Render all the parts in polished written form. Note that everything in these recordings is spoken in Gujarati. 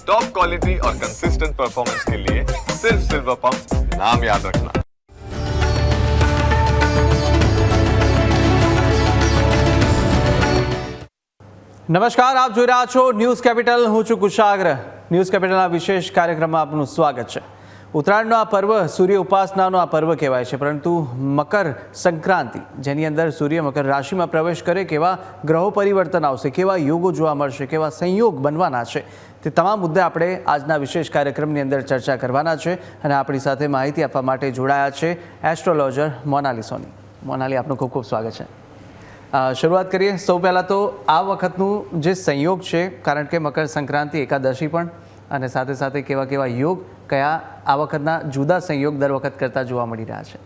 टॉप क्वालिटी और कंसिस्टेंट परफॉर्मेंस के लिए सिर्फ सिल्वर पंप नाम याद रखना। નમસ્કાર, આપ જોઈ રહ્યા છો ન્યૂઝ કેપિટલ. હું છું કુશાગ્ર. ન્યૂઝ કેપિટલના વિશેષ કાર્યક્રમમાં આપનું સ્વાગત છે. ઉત્તરાયણનો આ પર્વ સૂર્ય ઉપાસનાનો આ પર્વ કહેવાય છે, પરંતુ મકર સંક્રાંતિ જેની અંદર સૂર્ય મકર રાશિમાં પ્રવેશ કરે, કેવા ગ્રહો પરિવર્તન આવશે, કેવા યોગો જોવા મળશે, કેવા સંયોગ બનવાના છે, તે તમામ મુદ્દે આપણે આજના વિશેષ કાર્યક્રમની અંદર ચર્ચા કરવાના છે. અને આપણી સાથે માહિતી આપવા માટે જોડાયા છે એસ્ટ્રોલોજર મોનાલી સોની. મોનાલી, આપનું ખૂબ ખૂબ સ્વાગત છે. શરૂઆત કરીએ. સૌ પહેલાં તો આ વખતનું જે સંયોગ છે, કારણ કે મકર સંક્રાંતિ, એકાદશી પણ, અને સાથે સાથે કેવા કેવા યોગ, કયા આ વખતના જુદા સંયોગ દર વખત કરતાં જોવા મળી રહ્યા છે.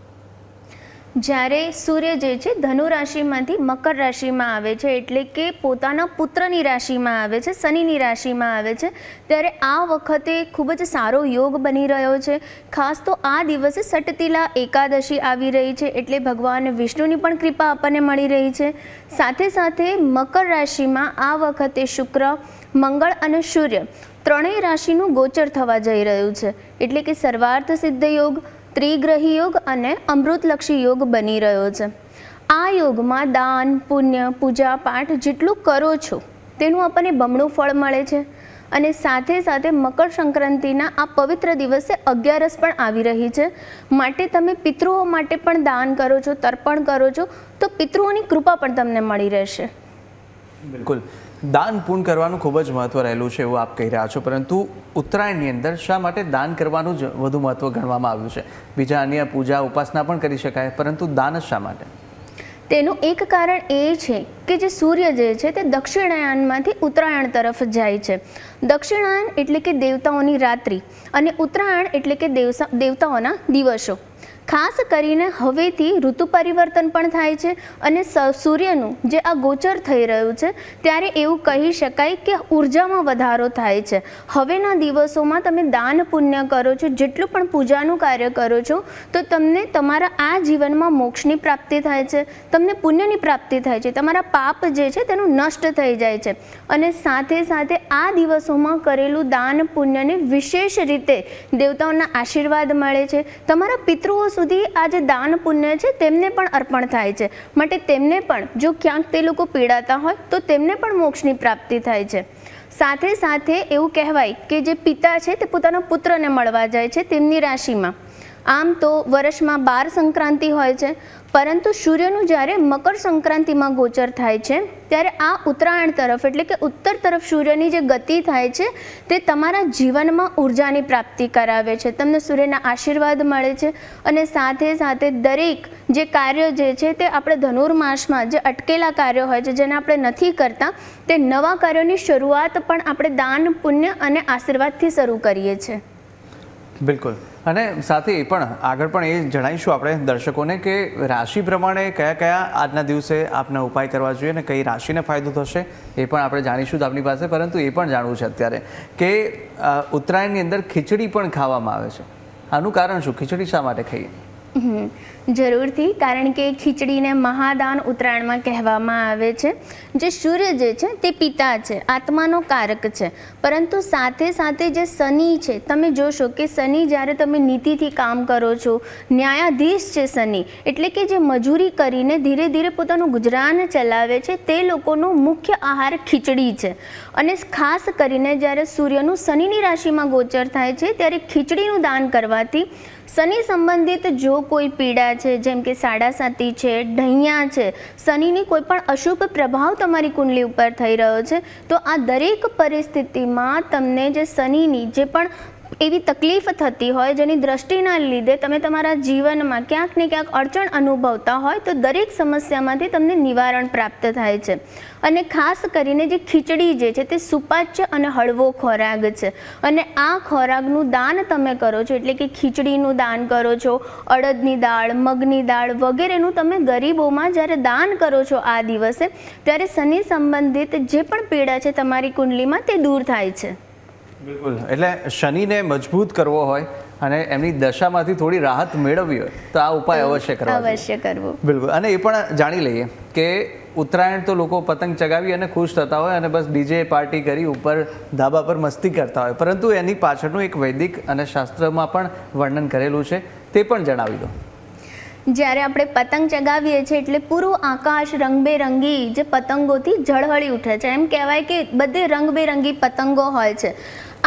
જ્યારે સૂર્ય જે છે ધનુ રાશિમાંથી મકર રાશિમાં આવે છે, એટલે કે પોતાના પુત્રની રાશિમાં આવે છે, શનિની રાશિમાં આવે છે, ત્યારે આ વખતે ખૂબ જ સારો યોગ બની રહ્યો છે. ખાસ તો આ દિવસે સટતિલા એકાદશી આવી રહી છે, એટલે ભગવાન વિષ્ણુની પણ કૃપા આપણને મળી રહી છે. સાથે સાથે મકર રાશિમાં આ વખતે શુક્ર, મંગળ અને સૂર્ય ત્રણેય રાશિનું ગોચર થવા જઈ રહ્યું છે, એટલે કે સર્વાર્થ સિદ્ધ યોગ, ત્રિગ્રહી યોગ અને અમૃતલક્ષી યોગ બની રહ્યો છે. આ યોગમાં દાન, પુણ્ય, પૂજા પાઠ જેટલું કરો છો તેનું આપણને બમણું ફળ મળે છે. અને સાથે સાથે મકર સંક્રાંતિના આ પવિત્ર દિવસે 11 પણ આવી રહી છે, માટે તમે પિતૃઓ માટે પણ દાન કરો છો, તર્પણ કરો છો, તો પિતૃઓની કૃપા પણ તમને મળી રહેશે. બિલકુલ, દાન પૂર્ણ કરવાનું ખૂબ જ મહત્વ રહેલું છે એવું આપ કહી રહ્યા છો, પરંતુ ઉત્તરાયણની અંદર શા માટે દાન કરવાનું જ વધુ મહત્વ ગણવામાં આવ્યું છે? બીજા અન્ય પૂજા ઉપાસના પણ કરી શકાય, પરંતુ દાન જ શા માટે? તેનું એક કારણ એ છે કે જે સૂર્ય જે છે તે દક્ષિણાયનમાંથી ઉત્તરાયણ તરફ જાય છે. દક્ષિણાયન એટલે કે દેવતાઓની રાત્રિ, અને ઉત્તરાયણ એટલે કે દેવતાઓના દિવસો. ખાસ કરીને હવેથી ઋતુ પરિવર્તન પણ થાય છે, અને સૂર્યનું જે આ ગોચર થઈ રહ્યું છે ત્યારે એવું કહી શકાય કે ઉર્જામાં વધારો થાય છે. હવેના દિવસોમાં તમે દાન પુણ્ય કરો છો, જેટલું પણ પૂજાનું કાર્ય કરો છો, તો તમને તમારા આ જીવનમાં મોક્ષની પ્રાપ્તિ થાય છે, તમને પુણ્યની પ્રાપ્તિ થાય છે, તમારા પાપ જે છે તેનું નષ્ટ થઈ જાય છે. અને સાથે સાથે આ દિવસોમાં કરેલું દાન પુણ્યને વિશેષ રીતે દેવતાઓના આશીર્વાદ મળે છે. તમારા પિતૃઓ સુધી આ જે દાન પુણ્ય છે તેમને પણ અર્પણ થાય છે, માટે તેમને પણ જો ક્યાંક તે લોકો પીડાતા હોય તો તેમને પણ મોક્ષની પ્રાપ્તિ થાય છે. સાથે સાથે એવું કહેવાય કે જે પિતા છે તે પોતાના પુત્રને મળવા જાય છે તેમની રાશિમાં. આમ તો વર્ષમાં 12 સંક્રાંતિ હોય છે, પરંતુ સૂર્યનું જ્યારે મકર સંક્રાંતિમાં ગોચર થાય છે ત્યારે આ ઉત્તરાયણ તરફ, એટલે કે ઉત્તર તરફ સૂર્યની જે ગતિ થાય છે તે તમારા જીવનમાં ઉર્જાની પ્રાપ્તિ કરાવે છે, તમને સૂર્યના આશીર્વાદ મળે છે. અને સાથે સાથે દરેક જે કાર્ય જે છે તે આપણે ધનુર્માસમાં જે અટકેલા કાર્યો હોય છે, જેને આપણે નથી કરતા, તે નવા કાર્યોની શરૂઆત પણ આપણે દાન, પુણ્ય અને આશીર્વાદથી શરૂ કરીએ છીએ. બિલકુલ. અને સાથે એ પણ આગળ પણ એ જણાવીશું આપણે દર્શકોને કે રાશિ પ્રમાણે કયા કયા આજના દિવસે આપને ઉપાય કરવા જોઈએ અને કઈ રાશિને ફાયદો થશે એ પણ આપણે જાણીશું આપની પાસે. પરંતુ એ પણ જાણવું છે અત્યારે કે ઉત્તરાયણની અંદર ખીચડી પણ ખાવામાં આવે છે. આનું કારણ શું? ખીચડી શા માટે ખાઈએ? જરૂરથી, કારણ કે ખીચડીને મહાદાન ઉત્તરાયણમાં કહેવામાં આવે છે. જે સૂર્ય જે છે તે પિતા છે, આત્માનો કારક છે, પરંતુ સાથે સાથે જે શનિ છે, તમે જોશો કે શનિ જ્યારે તમે નીતિથી કામ કરો છો, ન્યાયાધીશ છે શનિ, એટલે કે જે મજૂરી કરીને ધીરે ધીરે પોતાનું ગુજરાન ચલાવે છે, તે લોકોનો મુખ્ય આહાર ખીચડી છે. અને ખાસ કરીને જ્યારે સૂર્યનું શનિની રાશિમાં ગોચર થાય છે ત્યારે ખીચડીનું દાન કરવાથી શનિ સંબંધિત જો કોઈ પીડા છે, જેમ કે સાડાસાતી છે, ઢૈયા છે, શનિની કોઈ પણ અશુભ પ્રભાવ તમારી કુંડલી ઉપર થઈ રહ્યો છે, તો આ દરેક પરિસ્થિતિમાં તમને જે શનિની જે પણ એવી તકલીફ થતી હોય, જેની દ્રષ્ટિના લીધે તમે તમારા જીવનમાં ક્યાંક ને ક્યાંક અડચણ અનુભવતા હોય, તો દરેક સમસ્યામાંથી તમને નિવારણ પ્રાપ્ત થાય છે. અને ખાસ કરીને જે ખીચડી જે છે તે સુપાચ્ય અને હળવો ખોરાક છે, અને આ ખોરાકનું દાન તમે કરો છો, એટલે કે ખીચડીનું દાન કરો છો, અડદની દાળ, મગની દાળ વગેરેનું તમે ગરીબોમાં જ્યારે દાન કરો છો આ દિવસે, ત્યારે શનિ સંબંધિત જે પણ પીડા છે તમારી કુંડલીમાં તે દૂર થાય છે. બિલકુલ. એટલે શનિને મજબૂત કરવો હોય અને એમની દશામાંથી થોડી રાહત મેળવવી હોય તો આ ઉપાય અવશ્ય કરવો. બિલકુલ. અને એ પણ જાણી લઈએ કે ઉત્તરાયણ તો લોકો પતંગ ચગાવી અને ખુશ થતા હોય અને બસ ડીજે પાર્ટી કરી ઉપર ધાબા પર મસ્તી કરતા હોય, પરંતુ એની પાછળનું એક વૈદિક અને શાસ્ત્રમાં પણ વર્ણન કરેલું છે, તે પણ જણાવી દો. જ્યારે આપણે પતંગ ચગાવીએ છીએ એટલે પૂરું આકાશ રંગબેરંગી જે પતંગોથી ઝળહળી ઉઠે છે. એમ કહેવાય કે બધે રંગબેરંગી પતંગો હોય છે.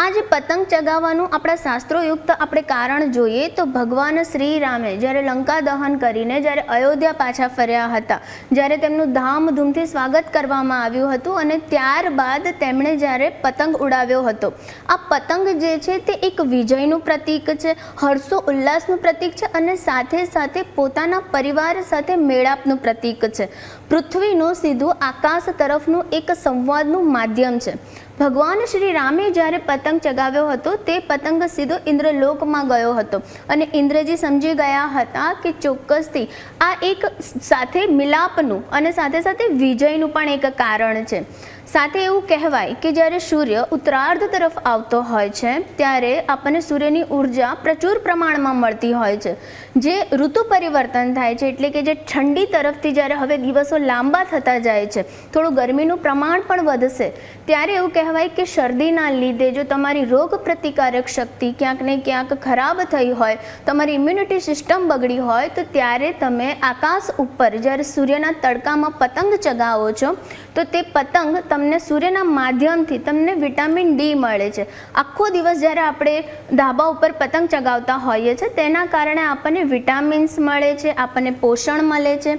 આ જે પતંગ ચગાવવાનું આપણા શાસ્ત્રોયુક્ત આપણે કારણ જોઈએ તો ભગવાન શ્રી રામે જ્યારે લંકા દહન કરીને જ્યારે અયોધ્યા પાછા ફર્યા હતા, જ્યારે તેમનું ધામધૂમથી સ્વાગત કરવામાં આવ્યું હતું અને ત્યારબાદ તેમણે જ્યારે પતંગ ઉડાવ્યો હતો. આ પતંગ જે છે તે એક વિજયનું પ્રતીક છે, હર્ષો ઉલ્લાસનું પ્રતીક છે અને સાથે સાથે પોતાના પરિવાર સાથે મેળાપનું પ્રતીક છે. પૃથ્વીનું સીધું આકાશ તરફનું એક સંવાદનું માધ્યમ છે. ભગવાન શ્રી રામે જ્યારે પતંગ ચગાવ્યો હતો તે પતંગ સીધો ઇન્દ્રલોકમાં ગયો હતો અને ઇન્દ્રજી સમજી ગયા હતા કે ચોક્કસથી આ એક સાથે મિલાપનું અને સાથે સાથે વિજયનું પણ એક કારણ છે. સાથે એવું કહેવાય કે જ્યારે સૂર્ય ઉત્તરાર્ધ તરફ આવતો હોય છે ત્યારે આપણને સૂર્યની ઉર્જા પ્રચુર પ્રમાણમાં મળતી હોય છે. જે ઋતુ પરિવર્તન થાય છે એટલે કે જે ઠંડી તરફથી જ્યારે હવે દિવસો લાંબા થતા જાય છે, થોડું ગરમીનું પ્રમાણ પણ વધશે, ત્યારે એવું કહેવાય કે શરદીના લીધે જો તમારી રોગ પ્રતિકારક શક્તિ ક્યાંક ને ક્યાંક ખરાબ થઈ હોય, તમારી ઇમ્યુનિટી સિસ્ટમ બગડી હોય, તો ત્યારે તમે આકાશ ઉપર જ્યારે સૂર્યના તડકામાં પતંગ ચગાવો છો તો તે પતંગ તમને સૂર્યના માધ્યમથી તમને વિટામિન ડી મળે છે. આખો દિવસ જ્યારે આપણે ધાબા ઉપર પતંગ ચગાવતા હોઈએ છીએ તેના કારણે આપણને વિટામિન્સ મળે છે, આપણને પોષણ મળે છે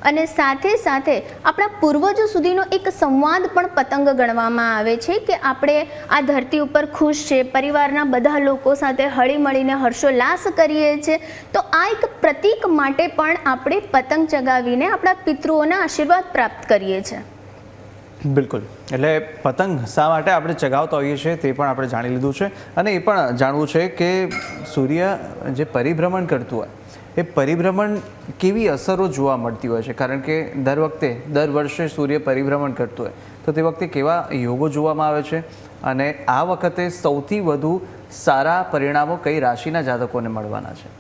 અને સાથે સાથે આપણા પૂર્વજો સુધીનો એક સંવાદ પણ પતંગ ગણવામાં આવે છે કે આપણે આ ધરતી ઉપર ખુશ છે, પરિવારના બધા લોકો સાથે હળીમળીને હર્ષોલ્લાસ કરીએ છીએ. તો આ એક પ્રતીક માટે પણ આપણે પતંગ ચગાવીને આપણા પિતૃઓના આશીર્વાદ પ્રાપ્ત કરીએ છીએ. બિલકુલ. એટલે પતંગ શા માટે આપણે ચગાવતા હોઈએ છીએ તે પણ આપણે જાણી લીધું છે અને એ પણ જાણવું છે કે સૂર્ય જે પરિભ્રમણ કરતું હોય એ પરિભ્રમણ કેવી અસરો જોવા મળતી હોય છે, કારણ કે દર વર્ષે સૂર્ય પરિભ્રમણ કરતું હોય તો તે વખતે કેવા યોગો જોવામાં આવે છે અને આ વખતે સૌથી વધુ સારા પરિણામો કઈ રાશિના જાતકોને મળવાના છે?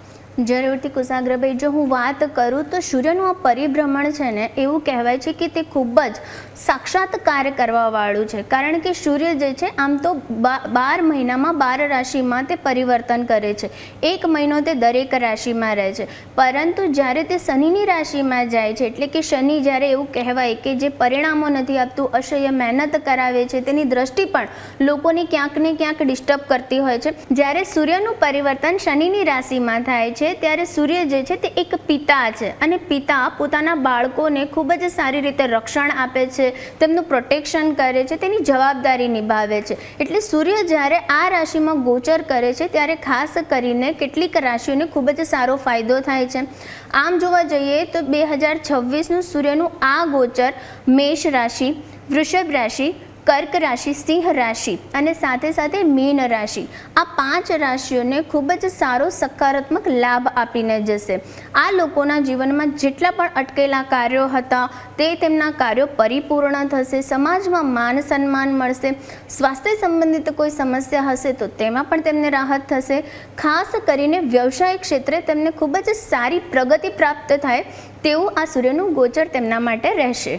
જરૂરથી કુશાગ્રભાઈ, જો હું વાત કરું તો સૂર્યનું આ પરિભ્રમણ છે ને એવું કહેવાય છે કે તે ખૂબ જ સાક્ષાત્કાર કરવાવાળું છે, કારણ કે સૂર્ય જે છે આમ તો 12 મહિનામાં 12 રાશિમાં તે પરિવર્તન કરે છે. એક મહિનો તે દરેક રાશિમાં રહે છે, પરંતુ જ્યારે તે શનિની રાશિમાં જાય છે એટલે કે શનિ જ્યારે એવું કહેવાય કે જે પરિણામો નથી આપતું, અસહ્ય મહેનત કરાવે છે, તેની દ્રષ્ટિ પણ લોકોને ક્યાંક ને ક્યાંક ડિસ્ટર્બ કરતી હોય છે. જ્યારે સૂર્યનું પરિવર્તન શનિની રાશિમાં થાય છે ત્યારે સૂર્ય જે છે તે એક પિતા છે અને પિતા પોતાના બાળકોને ખૂબ જ સારી રીતે રક્ષણ આપે છે, તેમનું પ્રોટેક્શન કરે છે, તેની જવાબદારી નિભાવે છે. એટલે સૂર્ય જ્યારે આ રાશિમાં ગોચર કરે છે ત્યારે ખાસ કરીને કેટલીક રાશિઓને ખૂબ જ સારો ફાયદો થાય છે. આમ જોવા જઈએ તો 2026નું સૂર્યનું આ ગોચર મેષ રાશિ, વૃષભ રાશિ, કર્ક રાશિ, સિંહ રાશિ અને સાથે સાથે મીન રાશિ, આ 5 રાશિઓને ખૂબ જ સારો સકારાત્મક લાભ આપીને જશે. આ લોકોના જીવનમાં જેટલા પણ અટકેલા કાર્યો હતા તે તેમના કાર્યો પરિપૂર્ણ થશે, સમાજમાં માન સન્માન મળશે, સ્વાસ્થ્ય સંબંધિત કોઈ સમસ્યા હશે તો તેમાં પણ તેમને રાહત થશે. ખાસ કરીને વ્યવસાયિક ક્ષેત્રે તેમને ખૂબ જ સારી પ્રગતિ પ્રાપ્ત થાય તેવું આ સૂર્યનું ગોચર તેમના માટે રહેશે.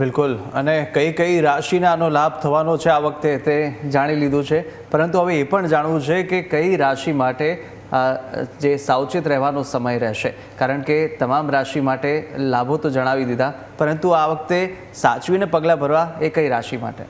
બિલકુલ. અને કઈ રાશિને આનો લાભ થવાનો છે આ વખતે તે જાણી લીધું છે, પરંતુ હવે એ પણ જાણવું છે કે કઈ રાશિ માટે જે સાવચેત રહેવાનો સમય રહેશે, કારણ કે તમામ રાશિ માટે લાભો તો જણાવી દીધા, પરંતુ આ વખતે સાચવીને પગલાં ભરવા એ કઈ રાશિ માટે?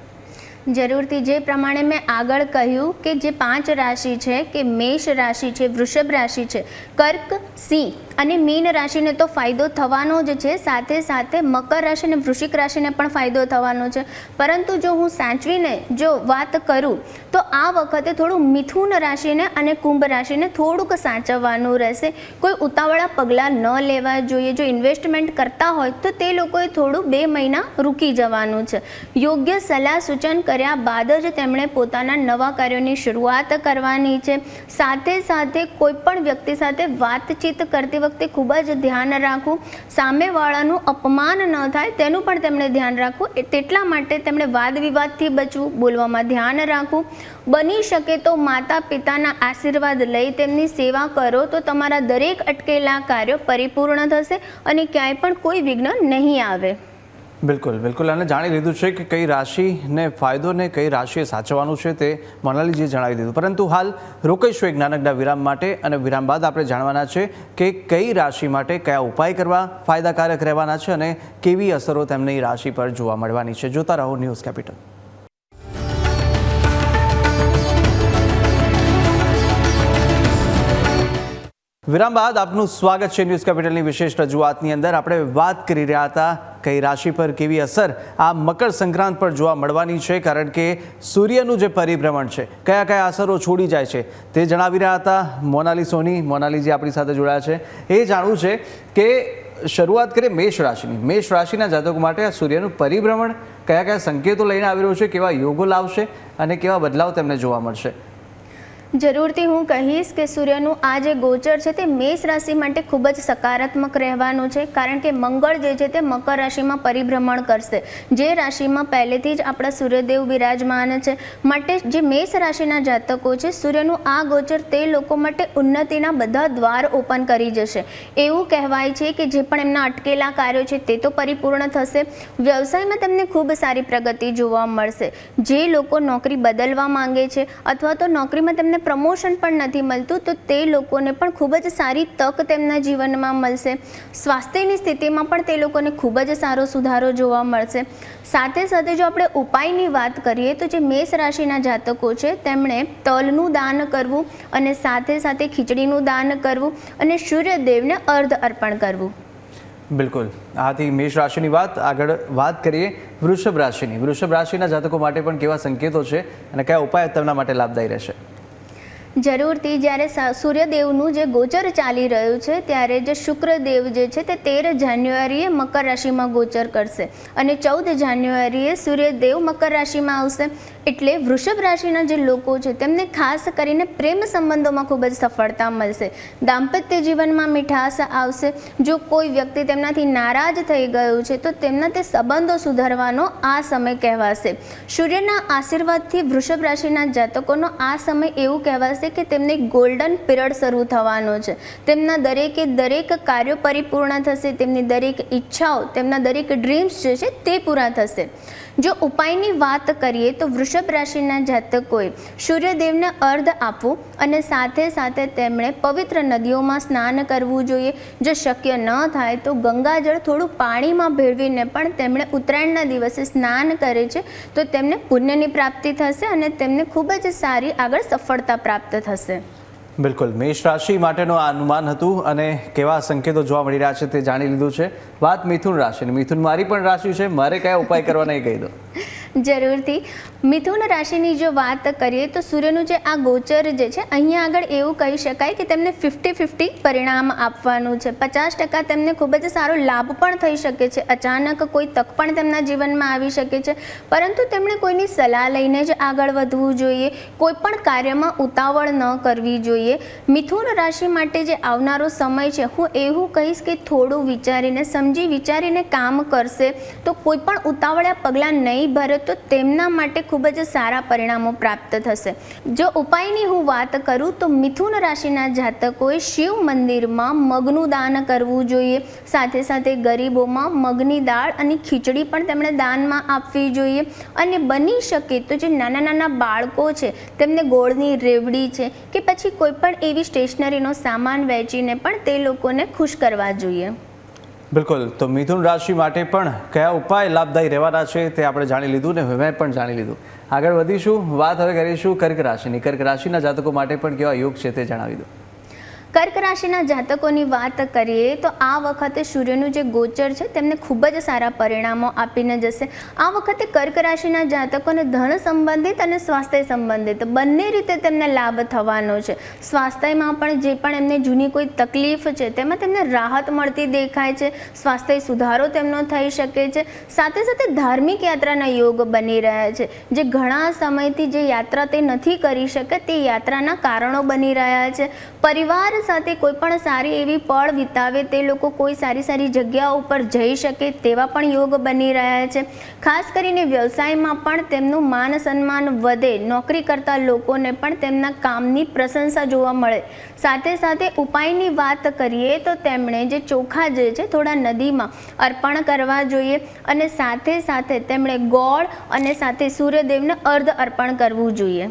જરૂરથી જે પ્રમાણે મેં આગળ કહ્યું કે જે 5 રાશિ છે કે મેષ રાશિ છે, વૃષભ રાશિ છે, કર્ક, સિંહ અને મીન રાશિને તો ફાયદો થવાનો જ છે, સાથે સાથે મકર રાશિ અને વૃશ્ચિક રાશિને પણ ફાયદો થવાનો છે. પરંતુ જો હું સાચવીને જો વાત કરું તો આ વખતે થોડું મિથુન રાશિને અને કુંભ રાશિને થોડુંક સાચવવાનું રહેશે. કોઈ ઉતાવળા પગલાં ન લેવા જોઈએ. જો ઇન્વેસ્ટમેન્ટ કરતા હોય તો તે લોકોએ થોડું 2 મહિના રૂકી જવાનું છે. યોગ્ય સલાહ સૂચન કર્યા બાદ જ તેમણે પોતાના નવા કાર્યોની શરૂઆત કરવાની છે. સાથે સાથે કોઈ પણ વ્યક્તિ સાથે વાતચીત વાતચીત કરતી વખતે ખૂબ જ ધ્યાન રાખવું, સામેવાળાનું અપમાન ન થાય તેનું પણ તેમણે ધ્યાન રાખવું. તેટલા માટે તેમણે વાદ વિવાદથી બચવું, બોલવામાં ધ્યાન રાખવું. બની શકે તો માતા પિતાના આશીર્વાદ લઈ તેમની સેવા કરો તો તમારા દરેક અટકેલા કાર્યો પરિપૂર્ણ થશે અને ક્યાંય પણ કોઈ વિઘ્ન નહીં આવે. બિલકુલ બિલકુલ. અને જાણી લીધું છે કે કઈ રાશિને ફાયદો ને કઈ રાશિએ સાચવવાનું છે તે મોનાલીજીએ જણાવી દીધું. પરંતુ હાલ રોકાઈશું એક નાનકડા વિરામ માટે, અને વિરામ બાદ આપણે જાણવાના છે કે કઈ રાશિ માટે કયા ઉપાય કરવા ફાયદાકારક રહેવાના છે અને કેવી અસરો તેમની રાશિ પર જોવા મળવાની છે. જોતા રહો ન્યૂઝ કેપિટલ. વિરામ બાદ આપનું સ્વાગત છે ન્યૂઝ કેપિટલની વિશેષ રજૂઆતની અંદર. આપણે વાત કરી રહ્યા હતા કઈ રાશિ પર કેવી અસર આ મકર સંક્રાંત પર જોવા મળવાની છે, કારણ કે સૂર્યનું જે પરિભ્રમણ છે કયા કયા અસરો છોડી જાય છે તે જણાવી રહ્યા હતા મોનાલી સોની. મોનાલીજી આપણી સાથે જોડાયા છે. એ જાણવું છે કે શરૂઆત કરીએ મેષ રાશિની. મેષ રાશિના જાતકો માટે આ સૂર્યનું પરિભ્રમણ કયા કયા સંકેતો લઈને આવી રહ્યું છે, કેવા યોગો લાવશે અને કેવા બદલાવ તેમને જોવા મળશે? જરૂરથી હું કહીશ કે સૂર્યનું આ જે ગોચર છે તે મેષ રાશિ માટે ખૂબ જ સકારાત્મક રહેવાનું છે, કારણ કે મંગળ જે છે તે મકર રાશિમાં પરિભ્રમણ કરશે, જે રાશિમાં પહેલેથી જ આપણા સૂર્યદેવ બિરાજમાન છે. માટે જે મેષ રાશિના જાતકો છે, સૂર્યનું આ ગોચર તે લોકો માટે ઉન્નતિના બધા દ્વાર ઓપન કરી જશે. એવું કહેવાય છે કે જે પણ એમના અટકેલા કાર્યો છે તે તો પરિપૂર્ણ થશે. વ્યવસાયમાં તેમને ખૂબ સારી પ્રગતિ જોવા મળશે. જે લોકો નોકરી બદલવા માંગે છે અથવા તો નોકરીમાં તેમને પ્રમોશન પણ નથી મળતું, તો તે લોકોને પણ ખૂબ જ સારી તક તેમના જીવનમાં મળશે. સ્વાસ્થ્યની સ્થિતિમાં પણ તે લોકોને ખૂબ જ સારો સુધારો જોવા મળશે. સાથે સાથે જો આપણે ઉપાયની વાત કરીએ તો જે મેષ રાશિના જાતકો છે તેમણે તલનું દાન કરવું અને સાથે સાથે ખીચડીનું દાન કરવું અને સૂર્યદેવને અર્ધ અર્પણ કરવું. બિલકુલ. આથી મેષ રાશિની વાત. આગળ વાત કરીએ વૃષભ રાશિની. વૃષભ રાશિના જાતકો માટે પણ કેવા સંકેતો છે અને કયા ઉપાય તેમના માટે લાભદાયી રહેશે? જરૂરથી જ્યારે સૂર્યદેવનું જે ગોચર ચાલી રહ્યું છે ત્યારે જે શુક્રદેવ જે છે તે 13 જાન્યુઆરીએ મકર રાશિમાં ગોચર કરશે અને 14 જાન્યુઆરીએ સૂર્યદેવ મકર રાશિમાં આવશે. એટલે વૃષભ રાશિના જે લોકો છે તેમને ખાસ કરીને પ્રેમ સંબંધોમાં ખૂબ જ સફળતા મળશે. દાંપત્ય જીવનમાં મીઠાશ આવશે. જો કોઈ વ્યક્તિ તેમનાથી નારાજ થઈ ગયું છે તો તેમના તે સંબંધો સુધારવાનો આ સમય કહેવાશે. સૂર્યના આશીર્વાદથી વૃષભ રાશિના જાતકોનો આ સમય એવું કહેવાશે કે તેમને ગોલ્ડન પીરિયડ શરૂ થવાનો છે. તેમના દરેકે દરેક કાર્યો પરિપૂર્ણ થશે. તેમની દરેક ઈચ્છાઓ, તેમના દરેક ડ્રીમ્સ જે છે તે પૂરા થશે. જો ઉપાયની વાત કરીએ તો વૃષભ રાશિના જાતકોએ સૂર્યદેવને અર્ધ આપવું અને સાથે સાથે તેમણે પવિત્ર નદીઓમાં સ્નાન કરવું જોઈએ. જો શક્ય ન થાય તો ગંગાજળ થોડું પાણીમાં ભેળવીને પણ તેમણે ઉત્તરાયણના દિવસે સ્નાન કરે છે તો તેમને પુણ્યની પ્રાપ્તિ થશે અને તેમને ખૂબ જ સારી આગળ સફળતા પ્રાપ્ત થશે. બિલકુલ. મેષ રાશિ માટેનું આ અનુમાન હતું અને કેવા સંકેતો જોવા મળી રહ્યા છે તે જાણી લીધું છે. વાત મિથુન રાશિની. મિથુન મારી પણ રાશિ છે, મારે કયા ઉપાય કરવાના એ કહી દો. જરૂરથી. મિથુન રાશિની જો વાત કરીએ તો સૂર્યનું જે આ ગોચર જે છે અહીંયા આગળ એવું કહી શકાય કે તેમને 50-50 પરિણામ આપવાનું છે. 50% તેમને ખૂબ જ સારો લાભ પણ થઈ શકે છે. અચાનક કોઈ તક પણ તેમના જીવનમાં આવી શકે છે, પરંતુ તેમણે કોઈની સલાહ લઈને જ આગળ વધવું જોઈએ. કોઈ પણ કાર્યમાં ઉતાવળ ન કરવી જોઈએ. મિથુન રાશિ માટે જે આવનારો સમય છે હું એવું કહીશ કે થોડું વિચારીને, સમજી વિચારીને કામ કરશે તો કોઈ પણ ઉતાવળ્યા પગલાં નહીં ભરે તો તેમના માટે ખૂબ જ સારા પરિણામો પ્રાપ્ત થશે. જો ઉપાયની હું વાત કરું તો મિથુન રાશિના જાતકોએ શિવ મંદિરમાં મગનું દાન કરવું જોઈએ. સાથે સાથે ગરીબોમાં મગની દાળ અને ખીચડી પણ તેમણે દાનમાં આપવી જોઈએ. અને બની શકે તો જે નાના નાના બાળકો છે તેમને ગોળની રેવડી છે કે પછી કોઈ પણ એવી સ્ટેશનરીનો સામાન વેચીને પણ તે લોકોને ખુશ કરવા જોઈએ. બિલકુલ. તો મિથુન રાશિ માટે પણ કયા ઉપાય લાભદાયી રહેવાના છે તે આપણે જાણી લીધું ને મેં પણ જાણી લીધું. આગળ વધીશું. વાત હવે કરીશું કર્ક રાશિની. કર્ક રાશિના જાતકો માટે પણ કેવા યોગ છે તે જણાવી દો. કર્ક રાશિના જાતકોની વાત કરીએ તો આ વખતે સૂર્યનું જે ગોચર છે તેમને ખૂબ જ સારા પરિણામો આપીને જશે. આ વખતે કર્ક રાશિના જાતકોને ધન સંબંધિત અને સ્વાસ્થ્ય સંબંધિત બંને રીતે તેમને લાભ થવાનો છે. સ્વાસ્થ્યમાં પણ જે પણ એમને જૂની કોઈ તકલીફ છે તેમાં તેમને રાહત મળતી દેખાય છે. સ્વાસ્થ્ય સુધારો તેમનો થઈ શકે છે. સાથે સાથે ધાર્મિક યાત્રાના યોગ બની રહ્યા છે. જે ઘણા સમયથી જે યાત્રા તે નથી કરી શકે તે યાત્રાના કારણો બની રહ્યા છે. પરિવાર સાથે કોઈ પણ સારી એવી પળ વિતાવે, તે લોકો કોઈ સારી જગ્યાઓ ઉપર જઈ શકે તેવા પણ યોગ બની રહ્યા છે. ખાસ કરીને વ્યવસાયમાં પણ તેમનું માન સન્માન વધે, નોકરી કરતા લોકોને પણ તેમના કામની પ્રશંસા જોવા મળે. સાથે સાથે ઉપાયની વાત કરીએ તો તેમણે જે ચોખા જે છે થોડા નદીમાં અર્પણ કરવા જોઈએ અને સાથે સાથે તેમણે ગોળ અને સાથે સૂર્યદેવને અર્ધ અર્પણ કરવું જોઈએ.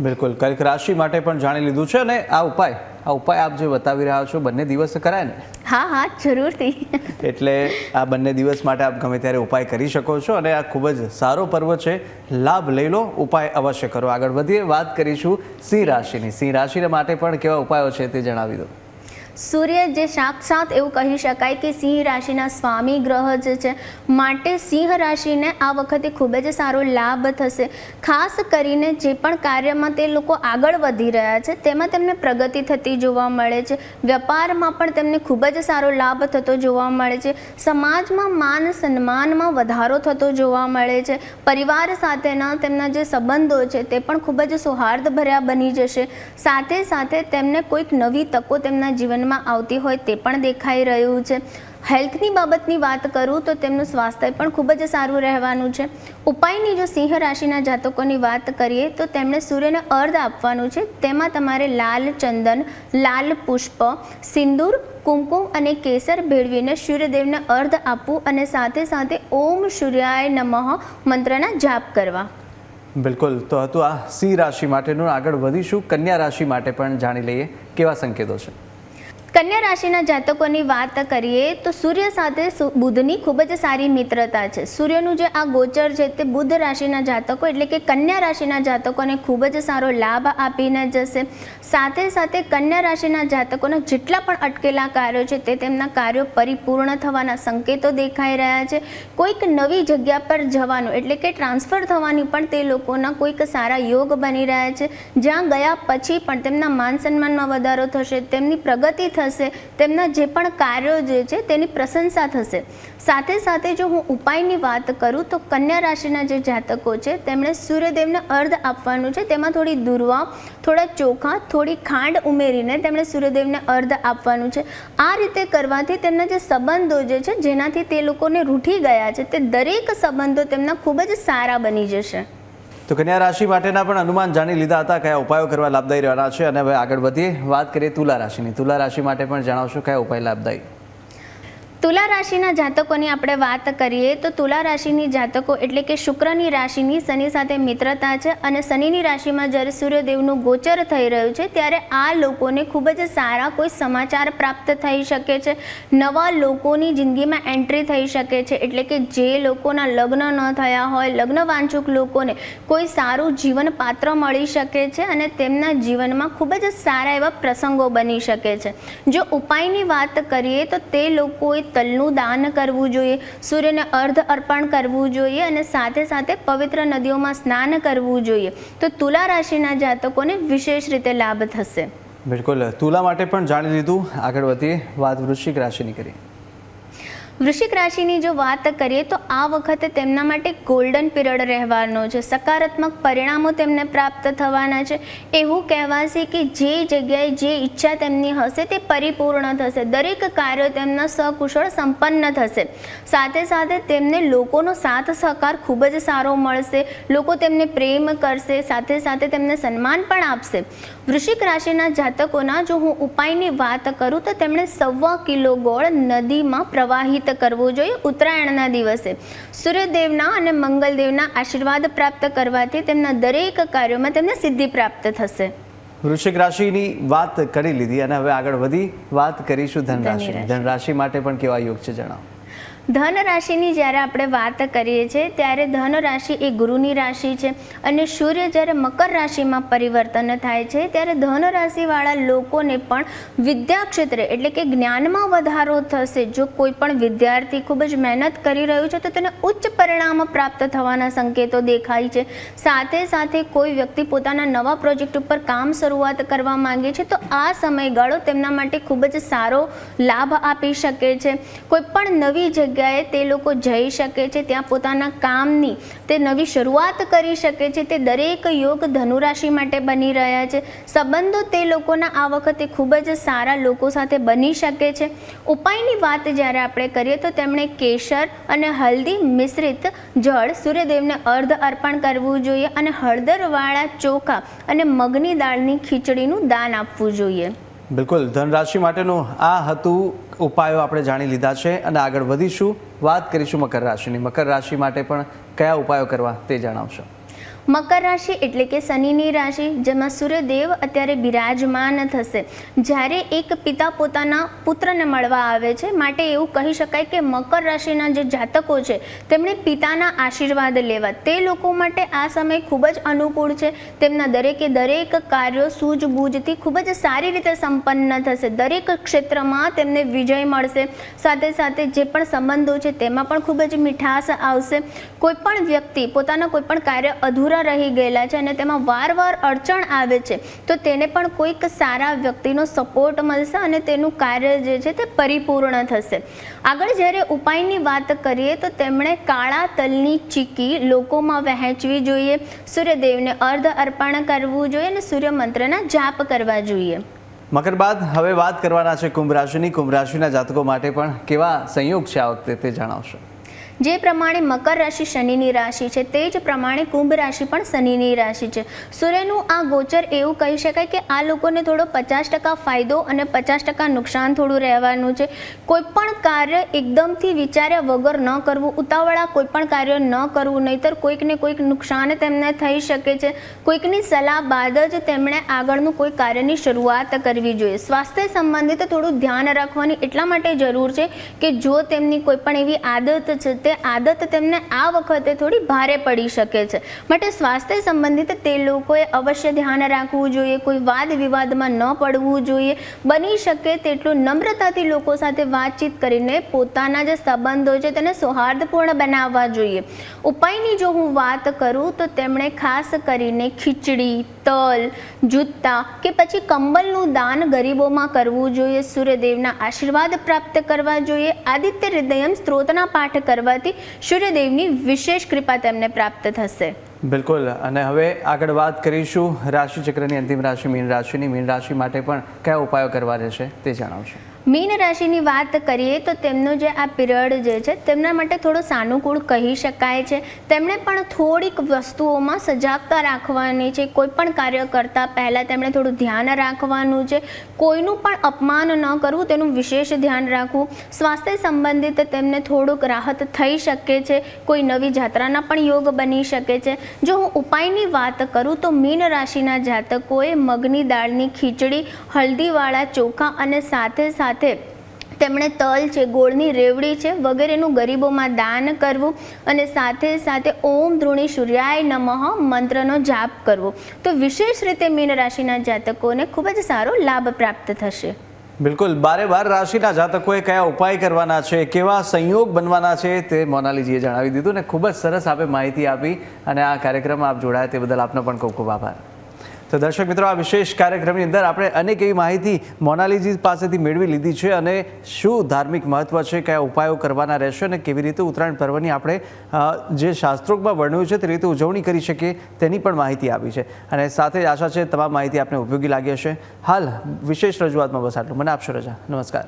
બિલકુલ, કર્ક રાશિ માટે પણ જાણી લીધું છે. અને આ ઉપાય આપ જે બતાવી રહ્યા છો બંને દિવસે કરાય ને? હા, જરૂરથી. એટલે આ બંને દિવસ માટે આપ ગમે ત્યારે ઉપાય કરી શકો છો અને આ ખૂબ જ સારો પર્વ છે, લાભ લઈ લો, ઉપાય અવશ્ય કરો. આગળ વધીએ, વાત કરીશું સિંહ રાશિની. સિંહ રાશિ માટે પણ કેવા ઉપાયો છે તે જણાવી દો. સૂર્ય જે સાક્ષાત એવું કહી શકાય કે સિંહ રાશિના સ્વામી ગ્રહ જે છે, માટે સિંહ રાશિને આ વખતે ખૂબ જ સારો લાભ થશે. ખાસ કરીને જે પણ કાર્યમાં તે લોકો આગળ વધી રહ્યા છે તેમાં તેમને પ્રગતિ થતી જોવા મળે છે. વેપારમાં પણ તેમને ખૂબ જ સારો લાભ થતો જોવા મળે છે. સમાજમાં માન સન્માનમાં વધારો થતો જોવા મળે છે. પરિવાર સાથેના તેમના જે સંબંધો છે તે પણ ખૂબ જ સૌહાર્દભર્યા બની જશે. સાથે સાથે તેમને કોઈક નવી તકો તેમના જીવન આવતી હોય તે પણ દેખાઈ રહ્યું છે. હેલ્થની બાબતની વાત કરું તો તેમનું સ્વાસ્થ્ય પણ ખૂબ જ સારું રહેવાનું છે. ઉપાયની જો સિંહ રાશિના જાતકોની વાત કરીએ તો તેમણે સૂર્યને અર્ધ આપવાનું છે. તેમાં તમારે લાલ ચંદન, લાલ પુષ્પ, સિંદૂર, કુમકુમ અને કેસર ભેળવીને સૂર્યદેવને અર્ધ આપવું અને સાથે સાથે ઓમ સૂર્યાય નમઃ મંત્રના જાપ કરવા. બિલકુલ, તો હતું આ સિંહ રાશિ માટેનું. આગળ વધીશું, કન્યા રાશિ માટે પણ જાણી લઈએ કેવા સંકેતો છે. કન્યા રાશિના જાતકોની વાત કરીએ તો સૂર્ય સાથે બુધની ખૂબ જ સારી મિત્રતા છે. સૂર્યનું જે આ ગોચર છે તે બુધ રાશિના જાતકો એટલે કે કન્યા રાશિના જાતકોને ખૂબ જ સારો લાભ આપીને જશે. સાથે સાથે કન્યા રાશિના જાતકોના જેટલા પણ અટકેલા કાર્યો છે તે તેમના કાર્યો પરિપૂર્ણ થવાના સંકેતો દેખાઈ રહ્યા છે. કોઈક નવી જગ્યા પર જવાનું એટલે કે ટ્રાન્સફર થવાની પણ તે લોકોના કોઈક સારા યોગ બની રહ્યા છે. જ્યાં ગયા પછી પણ તેમના માન સન્માનમાં વધારો થશે, તેમની પ્રગતિ થશે, તેમના જે પણ કાર્યો જે છે તેની પ્રશંસા થશે. સાથે સાથે જો હું ઉપાયની વાત કરું તો કન્યા રાશિના જે જાતકો છે તેમણે સૂર્યદેવને અર્ધ આપવાનું છે. તેમાં થોડી દુર્વા, થોડા ચોખા, થોડી ખાંડ ઉમેરીને તેમણે સૂર્યદેવને અર્ધ આપવાનું છે. આ રીતે કરવાથી તેમના જે સંબંધો જે છે જેનાથી તે લોકોને રૂઠી ગયા છે તે દરેક સંબંધો તેમના ખૂબ જ સારા બની જશે. તો કન્યા રાશિ માટેના પણ અનુમાન જાણી લીધા હતા, કયા ઉપાયો કરવા લાભદાયી રહેવાના છે. અને હવે આગળ વધીએ, વાત કરીએ તુલા રાશિની. તુલા રાશિ માટે પણ જણાવશો કયા ઉપાય લાભદાયી. તુલા રાશિના જાતકોની આપણે વાત કરીએ તો તુલા રાશિની જાતકો એટલે કે શુક્રની રાશિની શનિ સાથે મિત્રતા છે અને શનિની રાશિમાં જ્યારે સૂર્યદેવનું ગોચર થઈ રહ્યું છે ત્યારે આ લોકોને ખૂબ જ સારા કોઈ સમાચાર પ્રાપ્ત થઈ શકે છે. નવા લોકોની જિંદગીમાં એન્ટ્રી થઈ શકે છે. એટલે કે જે લોકોના લગ્ન ન થયા હોય, લગ્ન વાંચુક લોકોને કોઈ સારું જીવન પાત્ર મળી શકે છે અને તેમના જીવનમાં ખૂબ જ સારા એવા પ્રસંગો બની શકે છે. જો ઉપાયની વાત કરીએ તો તે લોકોએ તલનું દાન કરવું જોઈએ, સૂર્યને અર્ધ અર્પણ કરવું જોઈએ અને સાથે સાથે પવિત્ર નદીઓમાં સ્નાન કરવું જોઈએ. તો તુલા રાશિના જાતકોને વિશેષ રીતે લાભ થશે. બિલકુલ, તુલા માટે પણ જાણી લીધું. આગળ વધીએ, વાત વૃશ્ચિક રાશિની કરીએ. વૃશ્ચિક રાશિની જો વાત કરીએ તો આ વખતે તેમના માટે ગોલ્ડન પીરિયડ રહેવાનો છે. સકારાત્મક પરિણામો તેમને પ્રાપ્ત થવાના છે. એવું કહેવાશે કે જે જગ્યાએ જે ઈચ્છા તેમની હશે તે પરિપૂર્ણ થશે. દરેક કાર્યો તેમના સકુશળ સંપન્ન થશે. સાથે સાથે તેમને લોકોનો સાથ સહકાર ખૂબ જ સારો મળશે. લોકો તેમને પ્રેમ કરશે, સાથે સાથે તેમને સન્માન પણ આપશે. વૃશ્ચિક રાશિના જાતકોના જો હું ઉપાયની વાત કરું તો તેમણે 1.25 કિલો ગોળ નદીમાં પ્રવાહિત કરવું જોઈએ ઉત્તરાયણના દિવસે. સૂર્યદેવના અને મંગલદેવના આશીર્વાદ પ્રાપ્ત કરવાથી તેમના દરેક કાર્યોમાં તેમને સિદ્ધિ પ્રાપ્ત થશે. વૃશ્ચિક રાશિની વાત કરી લીધી અને હવે આગળ વધી વાત કરીશું ધનરાશિ. ધનરાશિ માટે પણ કેવા યોગ છે જણાવો. ધન રાશિની જ્યારે આપણે વાત કરીએ છીએ ત્યારે ધન રાશિ એ ગુરુની રાશિ છે અને સૂર્ય જ્યારે મકર રાશિમાં પરિવર્તન થાય છે ત્યારે ધન રાશિવાળા લોકોને પણ વિદ્યા ક્ષેત્રે એટલે કે જ્ઞાનમાં વધારો થશે. જો કોઈ પણ વિદ્યાર્થી ખૂબ જ મહેનત કરી રહ્યું છે તો તેને ઉચ્ચ પરિણામ પ્રાપ્ત થવાના સંકેતો દેખાય છે. સાથે સાથે કોઈ વ્યક્તિ પોતાના નવા પ્રોજેક્ટ ઉપર કામ શરૂઆત કરવા માંગે છે તો આ સમયગાળો તેમના માટે ખૂબ જ સારો લાભ આપી શકે છે. કોઈ પણ નવી જગ્યા જગ્યાએ તે લોકો જઈ શકે છે, ત્યાં પોતાના કામની તે નવી શરૂઆત કરી શકે છે. તે દરેક યોગ ધનુ રાશિ માટે બની રહ્યા છે. સંબંધો તે લોકોના આ વખતે ખૂબ જ સારા લોકો સાથે બની શકે છે. ઉપાયની વાત જ્યારે આપણે કરીએ તો તેમણે કેસર અને હલ્દી મિશ્રિત જળ સૂર્યદેવને અર્ધ અર્પણ કરવું જોઈએ અને હળદરવાળા ચોખા અને મગની દાળની ખીચડીનું દાન આપવું જોઈએ. બિલકુલ, ધન રાશિ માટેનું આ હતું. ઉપાયો આપણે જાણી લીધા છે અને આગળ વધીશું, વાત કરીશું મકર રાશિની. મકર રાશિ માટે પણ કયા ઉપાયો કરવા તે જણાવશો. મકર રાશિ એટલે કે શનિની રાશિ, જેમાં સૂર્યદેવ અત્યારે બિરાજમાન થશે. જ્યારે એક પિતા પોતાના પુત્રને મળવા આવે છે, માટે એવું કહી શકાય કે મકર રાશિના જે જાતકો છે તેમણે પિતાના આશીર્વાદ લેવા. તે લોકો માટે આ સમય ખૂબ જ અનુકૂળ છે. તેમના દરેકે દરેક કાર્યો સૂઝબૂઝથી ખૂબ જ સારી રીતે સંપન્ન થશે. દરેક ક્ષેત્રમાં તેમને વિજય મળશે. સાથે સાથે જે પણ સંબંધો છે તેમાં પણ ખૂબ જ મીઠાશ આવશે. કોઈ પણ વ્યક્તિ પોતાના કોઈ પણ કાર્ય અધૂરા રહી ગયેલા છે અને તેમાં વારવાર અડચણ આવે છે તો તેને પણ કોઈક સારા વ્યક્તિનો સપોર્ટ મળશે અને તેનું કાર્ય જે છે તે પરિપૂર્ણ થશે. આગળ જ્યારે ઉપાયની વાત કરીએ તો તેમણે કાળા તલની ચીકી લોકોમાં વહેંચવી જોઈએ, સૂર્યદેવને અર્ધ અર્પણ કરવું જોઈએ અને સૂર્ય મંત્રના જાપ કરવા જોઈએ. મકર બાદ હવે વાત કરવાના છે કુંભ રાશિની. કુંભ રાશિના જાતકો માટે પણ કેવા સંયોગ છે આ વખતે તે જણાવશો. જે પ્રમાણે મકર રાશિ શનિની રાશિ છે તે જ પ્રમાણે કુંભ રાશિ પણ શનિની રાશિ છે. સૂર્યનું આ ગોચર એવું કહી શકાય કે આ લોકોને થોડો 50% ફાયદો અને 50% નુકસાન થોડું રહેવાનું છે. કોઈ પણ કાર્ય એકદમથી વિચાર્યા વગર ન કરવું, ઉતાવળા કોઈ પણ કાર્ય ન કરવું, નહીંતર કોઈકને કોઈક નુકસાન તેમને થઈ શકે છે. કોઈકની સલાહ બાદ જ તેમણે આગળનું કોઈ કાર્યની શરૂઆત કરવી જોઈએ. સ્વાસ્થ્ય સંબંધિત થોડું ધ્યાન રાખવાની એટલા માટે જરૂર છે કે જો તેમની કોઈ પણ એવી આદત છે તે આદત તેમને આ વખતે થોડી ભારે પડી શકે છે. માટે સ્વાસ્થ્ય સંબંધિત તે લોકોએ અવશ્ય ધ્યાન રાખવું જોઈએ. કોઈ વાદ વિવાદમાં ન પડવું જોઈએ. બની શકે તેટલું નમ્રતાથી લોકો સાથે વાતચીત કરીને પોતાના જે સંબંધો છે તેને સૌહાર્દપૂર્ણ બનાવવા જોઈએ. ઉપાયની જો હું વાત કરું તો તેમણે ખાસ કરીને ખીચડી, તલ, જૂતા કે પછી કંબલનું દાન ગરીબોમાં કરવું જોઈએ. સૂર્યદેવના આશીર્વાદ પ્રાપ્ત કરવા જોઈએ. આદિત્ય હૃદયમ સ્ત્રોતના પાઠ કરવાથી સૂર્યદેવની વિશેષ કૃપા તેમને પ્રાપ્ત થશે. બિલકુલ, અને હવે આગળ વાત કરીશું રાશિચક્રની અંતિમ રાશિ મીન રાશિની. મીન રાશિ માટે પણ કયા ઉપાયો કરવા રહેશે તે જણાવશો. મીન રાશિની વાત કરીએ તો તેમનો જે આ પીરિયડ જે છે તેમના માટે થોડો સાનુકૂળ કહી શકાય છે. તેમણે પણ થોડીક વસ્તુઓમાં સજાગતા રાખવાની છે. કોઈ પણ કાર્ય કરતાં પહેલાં તેમણે થોડું ધ્યાન રાખવાનું છે. કોઈનું પણ અપમાન ન કરવું તેનું વિશેષ ધ્યાન રાખવું. સ્વાસ્થ્ય સંબંધિત તેમને થોડુંક રાહત થઈ શકે છે. કોઈ નવી જાત્રાના પણ યોગ બની શકે છે. જો હું ઉપાયની વાત કરું તો મીન રાશિના જાતકોએ મગની દાળની ખીચડી, હલ્દીવાળા ચોખા અને સાથે તેમણે તલ છે, ગોળની રેવડી છે વગેરેનું ગરીબોમાં દાન કરવું અને સાથે સાથે ઓમ ધ્રુણી સૂર્યાય નમઃ મંત્રનો જાપ કરવો તો વિશેષ રીતે મીન રાશિના જાતકોને ખૂબ જ સારો લાભ પ્રાપ્ત થશે. બિલકુલ, 12 રાશિના જાતકોએ કયા ઉપાય કરવાના છે, કેવા સંયોગ બનવાના છે તે મોનાલીજીએ જણાવી દીધું ને ખૂબ જ સરસ આપે માહિતી આપી અને આ કાર્યક્રમમાં આપ જોડાયા તે બદલ આપનો પણ ખૂબ ખૂબ આભાર. તો દર્શક મિત્રો, આ વિશેષ કાર્યક્રમની અંદર આપણે અનેક એવી માહિતી મોનાલીજી પાસેથી મેળવી લીધી છે અને શું ધાર્મિક મહત્વ છે, કયા ઉપાયો કરવાના રહેશે અને કેવી રીતે ઉત્તરાયણ પર્વની આપણે જે શાસ્ત્રોક્તમાં વર્ણવ્યું છે તે રીતે ઉજવણી કરી શકીએ તેની પણ માહિતી આપી છે અને સાથે જ આશા છે તમામ માહિતી આપને ઉપયોગી લાગી હશે. હાલ વિશેષ રજૂઆતમાં બસ આટલું. મને આપશો રજા. નમસ્કાર.